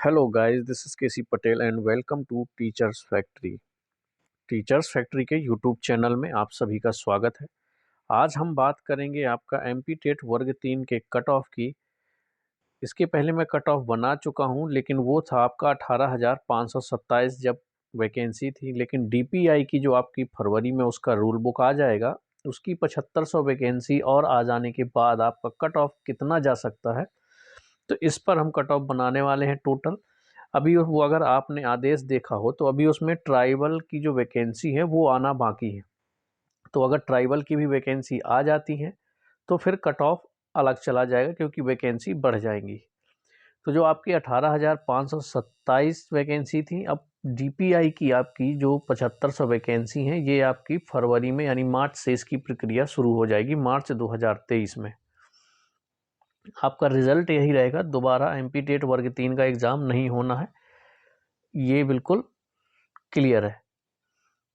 Hello guys, this is KC Patel and welcome to teachers factory. Teachers factory के YouTube channel में आप सभी का स्वागत है। आज हम बात करेंगे आपका एमपी टेट वर्ग 3 के कट ऑफ की। इसके पहले मैं कट ऑफ बना चुका हूं, लेकिन वो था आपका 18,527 जब वैकेंसी थी। लेकिन डीपीआई की जो आपकी फरवरी में उसका रूल बुक आ जाएगा, उसकी 7500 वैकेंसी और आ जाने के बाद आपका कट ऑफ कितना जा सकता है, तो इस पर हम कट ऑफ बनाने वाले हैं टोटल। अभी वो अगर आपने आदेश देखा हो तो अभी उसमें ट्राइबल की जो वैकेंसी है वो आना बाकी है। तो अगर ट्राइबल की भी वैकेंसी आ जाती है तो फिर कट ऑफ अलग चला जाएगा, क्योंकि वैकेंसी बढ़ जाएंगी। तो जो आपकी 18,527 वैकेंसी थी, अब डीपीआई की आपकी जो 7500 वैकेंसी हैं, ये आपकी फरवरी में यानी मार्च से इसकी प्रक्रिया शुरू हो जाएगी, मार्च 2023 में। आपका रिजल्ट यही रहेगा, दोबारा एमपी टेट वर्ग 3 का एग्ज़ाम नहीं होना है, ये बिल्कुल क्लियर है।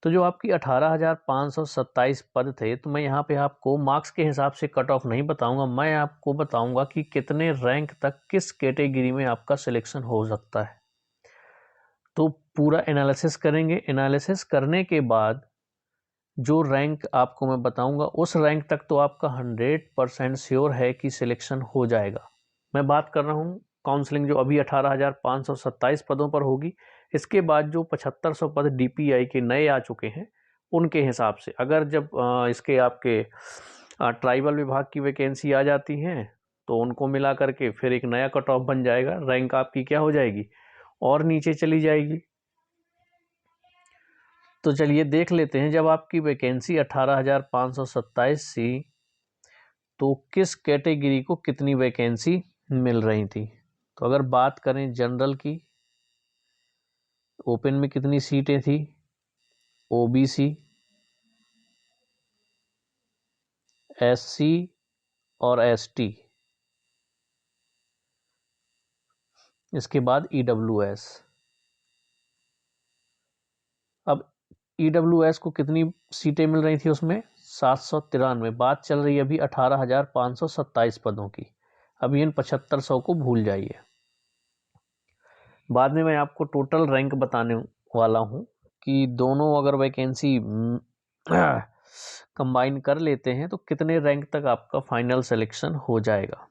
तो जो आपकी 18,527 पद थे, तो मैं यहाँ पे आपको मार्क्स के हिसाब से कट ऑफ नहीं बताऊंगा, मैं आपको बताऊंगा कि कितने रैंक तक किस कैटेगरी में आपका सिलेक्शन हो सकता है। तो पूरा एनालिसिस करेंगे। एनालिसिस करने के बाद जो रैंक आपको मैं बताऊंगा, उस रैंक तक तो आपका 100% श्योर है कि सिलेक्शन हो जाएगा। मैं बात कर रहा हूँ काउंसलिंग जो अभी 18,527 पदों पर होगी। इसके बाद जो 7500 पद डीपीआई के नए आ चुके हैं, उनके हिसाब से अगर जब इसके आपके ट्राइबल विभाग की वैकेंसी आ जाती हैं, तो उनको मिला करके फिर एक नया कट ऑफ बन जाएगा। रैंक आपकी क्या हो जाएगी, और नीचे चली जाएगी। तो चलिए देख लेते हैं, जब आपकी वैकेंसी 18,527 थी तो किस कैटेगरी को कितनी वैकेंसी मिल रही थी। तो अगर बात करें जनरल की, ओपन में कितनी सीटें थी, ओबीसी, एससी और एसटी, इसके बाद ईडब्ल्यूएस। अब ईडब्ल्यूएस को कितनी सीटें मिल रही थी, उसमें 793। बात चल रही है अभी 18,527 पदों की। अभी इन 7500 को भूल जाइए, बाद में मैं आपको टोटल रैंक बताने वाला हूं कि दोनों अगर वैकेंसी कंबाइन कर लेते हैं तो कितने रैंक तक आपका फाइनल सिलेक्शन हो जाएगा।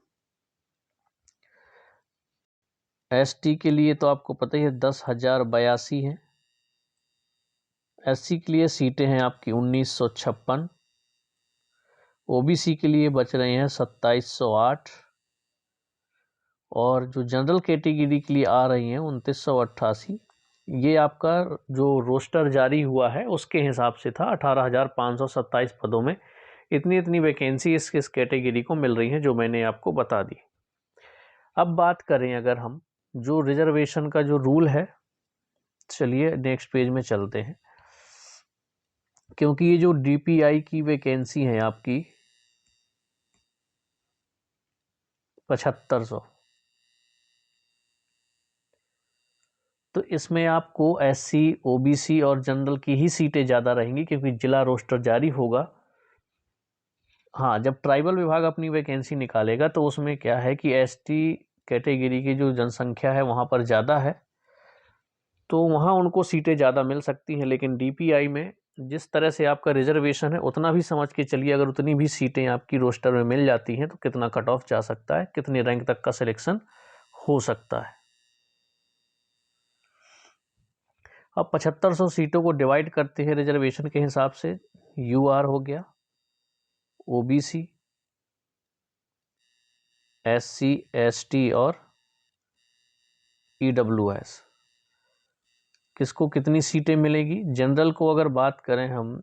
एसटी के लिए तो आपको पता ही है 10,082 है। एससी के लिए सीटें हैं आपकी 1956। ओबीसी के लिए बच रहे हैं 2708, और जो जनरल कैटेगरी के लिए आ रही हैं 2988। ये आपका जो रोस्टर जारी हुआ है उसके हिसाब से था। 18,527 पदों में इतनी इतनी वैकेंसी इस कैटेगरी को मिल रही है, जो मैंने आपको बता दी। अब बात करें अगर हम जो रिजर्वेशन का जो रूल है, चलिए नेक्स्ट पेज में चलते हैं। क्योंकि ये जो डीपीआई की वैकेंसी है आपकी 7500, तो इसमें आपको एससी, ओबीसी और जनरल की ही सीटें ज़्यादा रहेंगी, क्योंकि जिला रोस्टर जारी होगा। हाँ, जब ट्राइबल विभाग अपनी वैकेंसी निकालेगा तो उसमें क्या है कि एसटी कैटेगरी की जो जनसंख्या है वहाँ पर ज़्यादा है, तो वहाँ उनको सीटें ज़्यादा मिल सकती हैं। लेकिन डीपीआई में जिस तरह से आपका रिजर्वेशन है, उतना भी समझ के चलिए, अगर उतनी भी सीटें आपकी रोस्टर में मिल जाती हैं तो कितना कट ऑफ जा सकता है, कितने रैंक तक का सिलेक्शन हो सकता है। अब 7500 सीटों को डिवाइड करते हैं रिजर्वेशन के हिसाब से। यूआर हो गया, ओबीसी, एससी, एसटी और ईडब्ल्यूएस, किसको कितनी सीटें मिलेगी। जनरल को अगर बात करें हम,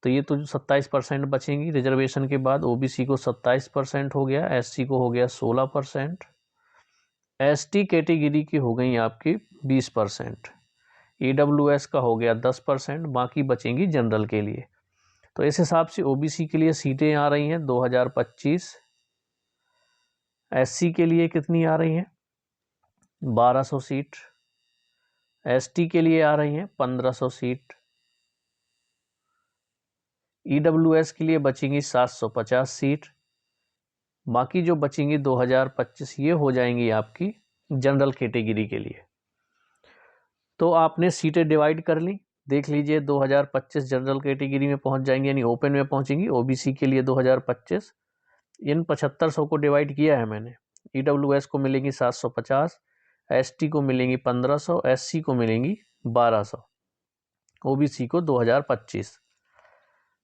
तो ये तो 27% बचेंगी रिजर्वेशन के बाद। ओबीसी को 27% हो गया, एससी को हो गया 16%, एसटी कैटेगरी की हो गई आपकी 20%, ईडब्ल्यूएस का हो गया 10%, बाकी बचेंगी जनरल के लिए। तो इस हिसाब से ओबीसी के लिए सीटें आ रही हैं 2025, एससी के लिए कितनी आ रही हैं 1200 सीट, एसटी के लिए आ रही हैं 1500 सीट, ईडब्ल्यूएस के लिए बचेंगी 750 सीट, बाकी जो बचेंगी 2025 ये हो जाएंगी आपकी जनरल कैटेगरी के लिए। तो आपने सीटें डिवाइड कर ली, देख लीजिए 2025 जनरल कैटेगरी में पहुंच जाएंगे, यानी ओपन में पहुंचेंगी। ओबीसी के लिए 2025 इन 7500 को डिवाइड किया है मैंने। ईडब्ल्यूएस को मिलेंगी 750, एसटी को मिलेंगी 1500, एससी को मिलेंगी 1200, ओबीसी को 2025।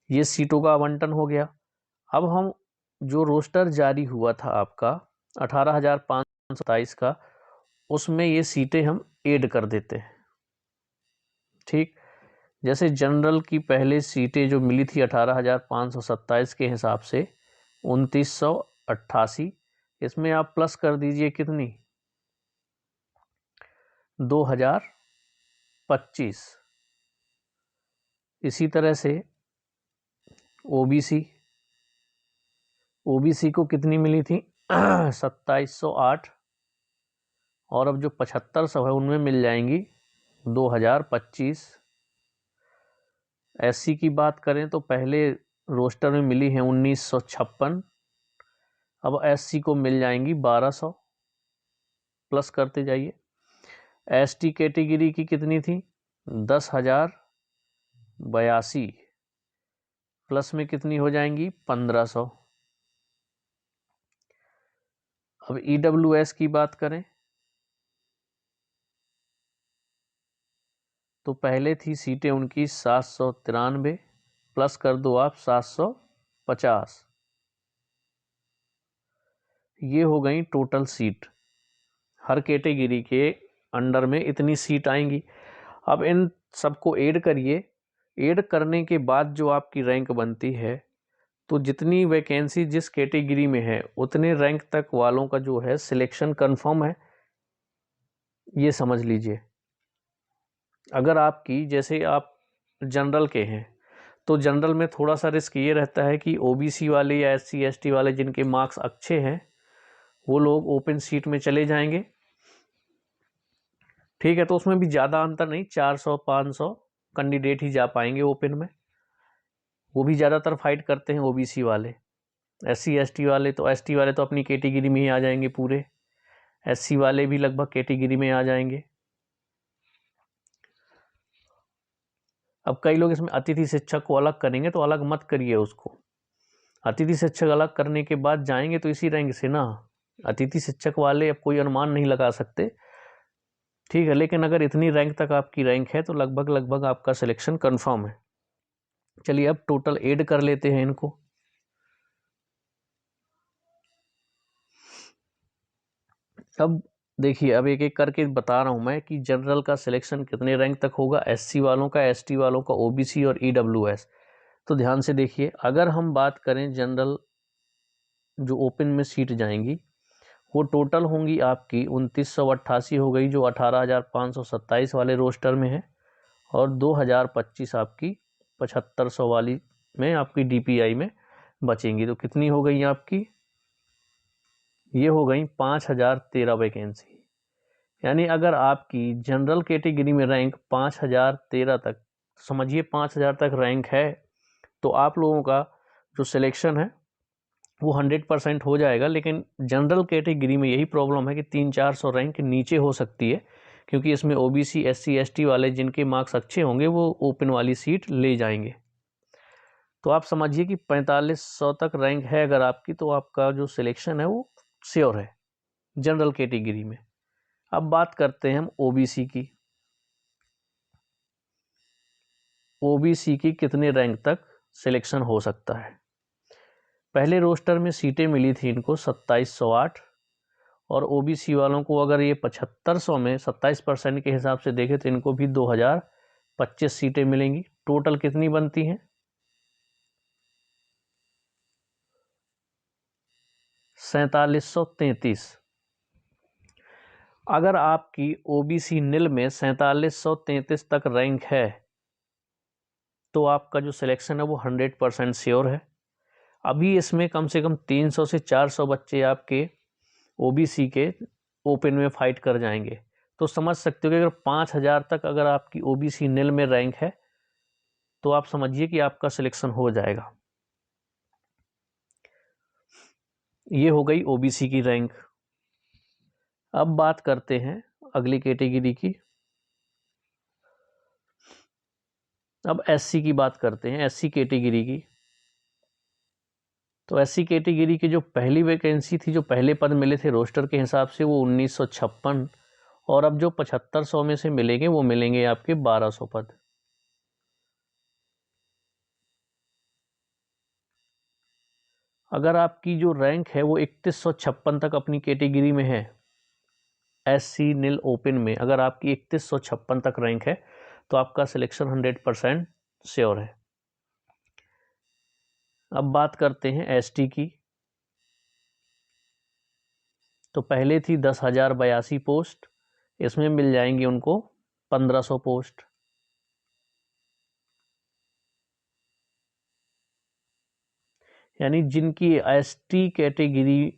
ये सीटों का आवंटन हो गया। अब हम जो रोस्टर जारी हुआ था आपका 18,527 का, उसमें ये सीटें हम ऐड कर देते हैं। ठीक, जैसे जनरल की पहले सीटें जो मिली थी 18,527 के हिसाब से 2988, इसमें आप प्लस कर दीजिए कितनी, 2025। इसी तरह से ओबीसी को कितनी मिली थी 2708, और अब जो 7500 है उनमें मिल जाएंगी 2025। एससी की बात करें तो पहले रोस्टर में मिली है 1956, अब एससी को मिल जाएंगी 1200, प्लस करते जाइए। एसटी कैटेगरी की कितनी थी 10,082, प्लस में कितनी हो जाएंगी 1500। अब ईडब्ल्यूएस की बात करें तो पहले थी सीटें उनकी 793, प्लस कर दो आप 750, ये हो गई टोटल सीट। हर कैटेगरी के अंडर में इतनी सीट आएंगी। अब इन सबको ऐड करिए, ऐड करने के बाद जो आपकी रैंक बनती है, तो जितनी वैकेंसी जिस कैटेगरी में है उतने रैंक तक वालों का जो है सिलेक्शन कंफर्म है, ये समझ लीजिए। अगर आपकी, जैसे आप जनरल के हैं तो जनरल में थोड़ा सा रिस्क ये रहता है कि ओबीसी वाले या एससी एसटी वाले जिनके मार्क्स अच्छे हैं वो लोग ओपन सीट में चले जाएंगे। ठीक है, तो उसमें भी ज़्यादा अंतर नहीं, 400-500 कैंडिडेट ही जा पाएंगे ओपन में। वो भी ज़्यादातर फाइट करते हैं ओबीसी वाले। एससी एसटी वाले तो अपनी कैटेगरी में ही आ जाएंगे पूरे। एससी वाले भी लगभग कैटेगरी में आ जाएंगे। अब कई लोग इसमें अतिथि शिक्षक को अलग करेंगे, तो अलग मत करिए उसको। अतिथि शिक्षक अलग करने के बाद जाएंगे तो इसी रैंक से ना। अतिथि शिक्षक वाले अब कोई अनुमान नहीं लगा सकते, ठीक है, लेकिन अगर इतनी रैंक तक आपकी रैंक है तो लगभग आपका सिलेक्शन कंफर्म है। चलिए अब टोटल ऐड कर लेते हैं इनको। अब देखिए, अब एक एक करके बता रहा हूं मैं कि जनरल का सिलेक्शन कितने रैंक तक होगा, एससी वालों का, एसटी वालों का, ओबीसी और ईडब्ल्यूएस। तो ध्यान से देखिए, अगर हम बात करें जनरल जो ओपन में सीट जाएंगी वो टोटल होंगी आपकी 2988 हो गई, जो 18,527 वाले रोस्टर में है, और 2025 आपकी 7500 वाली में आपकी डीपीआई में बचेंगी। तो कितनी हो गई आपकी, ये हो गई 5013 वैकेंसी। यानी अगर आपकी जनरल कैटेगरी में रैंक 5013 तक, समझिए 5000 तक रैंक है, तो आप लोगों का जो सिलेक्शन है वो 100% हो जाएगा। लेकिन जनरल कैटेगरी में यही प्रॉब्लम है कि 300-400 रैंक नीचे हो सकती है, क्योंकि इसमें ओबीसी एससी एसटी वाले जिनके मार्क्स अच्छे होंगे वो ओपन वाली सीट ले जाएंगे। तो आप समझिए कि 4500 तक रैंक है अगर आपकी, तो आपका जो सिलेक्शन है वो श्योर है जनरल कैटेगरी में। अब बात करते हैं हम ओबीसी की। ओबीसी की कितने रैंक तक सिलेक्शन हो सकता है। पहले रोस्टर में सीटें मिली थी इनको 2708, और ओबीसी वालों को अगर ये 7500 में 27% के हिसाब से देखें तो इनको भी 2025 सीटें मिलेंगी। टोटल कितनी बनती हैं, 4733। अगर आपकी ओबीसी निल में 4733 तक रैंक है तो आपका जो सिलेक्शन है वो 100% श्योर है। अभी इसमें कम से कम 300 से 400 बच्चे आपके ओबीसी के ओपन में फाइट कर जाएंगे। तो समझ सकते हो कि अगर 5000 तक अगर आपकी ओबीसी निल में रैंक है तो आप समझिए कि आपका सिलेक्शन हो जाएगा। ये हो गई ओबीसी की रैंक। अब बात करते हैं अगली कैटेगरी की। अब एससी की बात करते हैं, एससी कैटेगरी की। तो एससी कैटेगरी की जो पहली वैकेंसी थी, जो पहले पद मिले थे रोस्टर के हिसाब से, वो 1956, और अब जो 7500 में से मिलेंगे वो मिलेंगे आपके 1200 पद। अगर आपकी जो रैंक है वो 3156 तक अपनी कैटेगरी में है, एससी नील ओपन में अगर आपकी 3156 तक रैंक है तो आपका सिलेक्शन 100% श्योर है। अब बात करते हैं एसटी की। तो पहले थी 10,082 पोस्ट, इसमें मिल जाएंगी उनको 1500 पोस्ट। यानी जिनकी एसटी कैटेगरी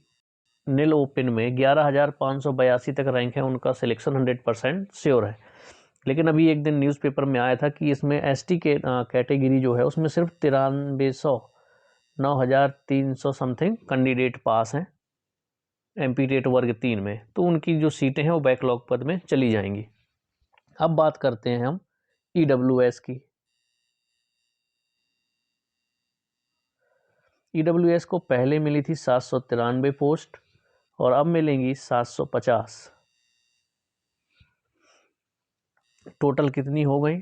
नील ओपन में 11,582 तक रैंक है, उनका सिलेक्शन 100% श्योर है। लेकिन अभी एक दिन न्यूज़पेपर में आया था कि इसमें एसटी के कैटेगरी जो है उसमें सिर्फ 9300 9,300 समथिंग कैंडिडेट पास हैं एमपी टेट वर्ग 3 में, तो उनकी जो सीटें हैं वो बैकलॉग पद में चली जाएंगी। अब बात करते हैं हम ईडब्ल्यूएस की। ईडब्ल्यूएस को पहले मिली थी 793 पोस्ट और अब मिलेंगी 750। टोटल कितनी हो गई?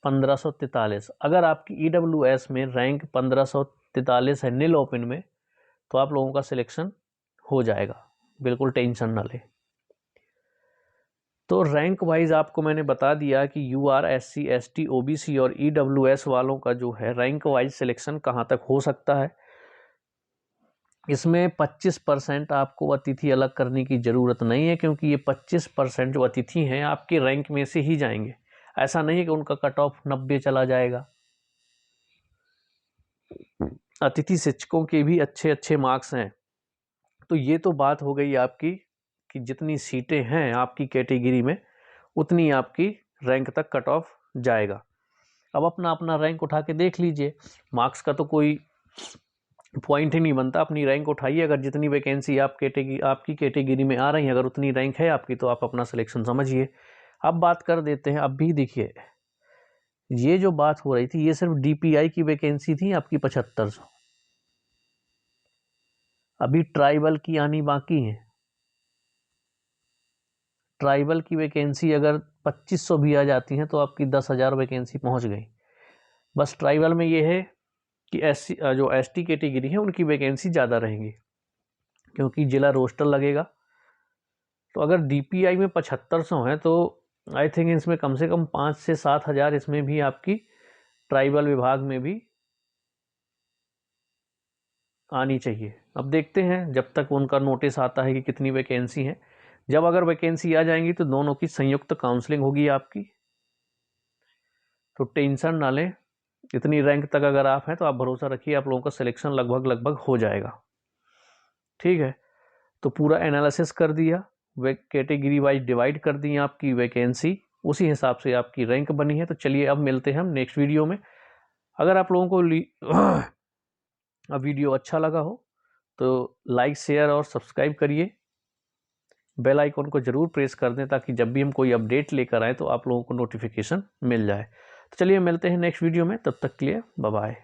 1543। अगर आपकी ईडब्ल्यूएस में रैंक 1543 है नील ओपन में, तो आप लोगों का सिलेक्शन हो जाएगा, बिल्कुल टेंशन ना ले। तो रैंक वाइज आपको मैंने बता दिया कि यूआर, एससी, एसटी, ओबीसी और ईडब्ल्यूएस वालों का जो है रैंक वाइज सिलेक्शन कहाँ तक हो सकता है। इसमें 25% आपको अतिथि अलग करने की ज़रूरत नहीं है, क्योंकि ये 25% जो अतिथि हैं आपके रैंक में से ही जाएंगे। ऐसा नहीं है कि उनका कट ऑफ 90 चला जाएगा। अतिथि शिक्षकों के भी अच्छे अच्छे मार्क्स हैं। तो ये तो बात हो गई आपकी कि जितनी सीटें हैं आपकी कैटेगरी में उतनी आपकी रैंक तक कट ऑफ जाएगा। अब अपना अपना रैंक उठा के देख लीजिए, मार्क्स का तो कोई पॉइंट ही नहीं बनता। अपनी रैंक उठाइए, अगर जितनी वैकेंसी आपकी कैटेगरी में आ रही है, अगर उतनी रैंक है आपकी, तो आप अपना सिलेक्शन समझिए। अब बात कर देते हैं, अब भी देखिए ये जो बात हो रही थी ये सिर्फ डीपीआई की वैकेंसी थी आपकी 7500। अभी ट्राइबल की आनी बाकी है। ट्राइबल की वैकेंसी अगर 2500 भी आ जाती हैं तो आपकी 10,000 वैकेंसी पहुंच गई। बस ट्राइबल में ये है कि एससी जो एसटी कैटेगरी है उनकी वैकेंसी ज़्यादा रहेंगी, क्योंकि जिला रोस्टर लगेगा। तो अगर डीपीआई में 7500 है तो आई थिंक इसमें कम से कम 5 से 7,000 इसमें भी आपकी ट्राइबल विभाग में भी आनी चाहिए। अब देखते हैं जब तक उनका नोटिस आता है कि कितनी वैकेंसी है। जब अगर वैकेंसी आ जाएंगी तो दोनों की संयुक्त काउंसलिंग होगी आपकी, तो टेंशन ना लें। इतनी रैंक तक अगर आप हैं तो आप भरोसा रखिए, आप लोगों का सिलेक्शन लगभग हो जाएगा। ठीक है, तो पूरा एनालिसिस कर दिया, वे कैटेगरी वाइज डिवाइड कर दी आपकी वैकेंसी, उसी हिसाब से आपकी रैंक बनी है। तो चलिए अब मिलते हैं हम नेक्स्ट वीडियो में। अगर आप लोगों को अब वीडियो अच्छा लगा हो तो लाइक, शेयर और सब्सक्राइब करिए। बेल आइकन को ज़रूर प्रेस कर दें ताकि जब भी हम कोई अपडेट लेकर आए तो आप लोगों को नोटिफिकेशन मिल जाए। तो चलिए मिलते हैं नेक्स्ट वीडियो में, तब तक के लिए बाय बाय।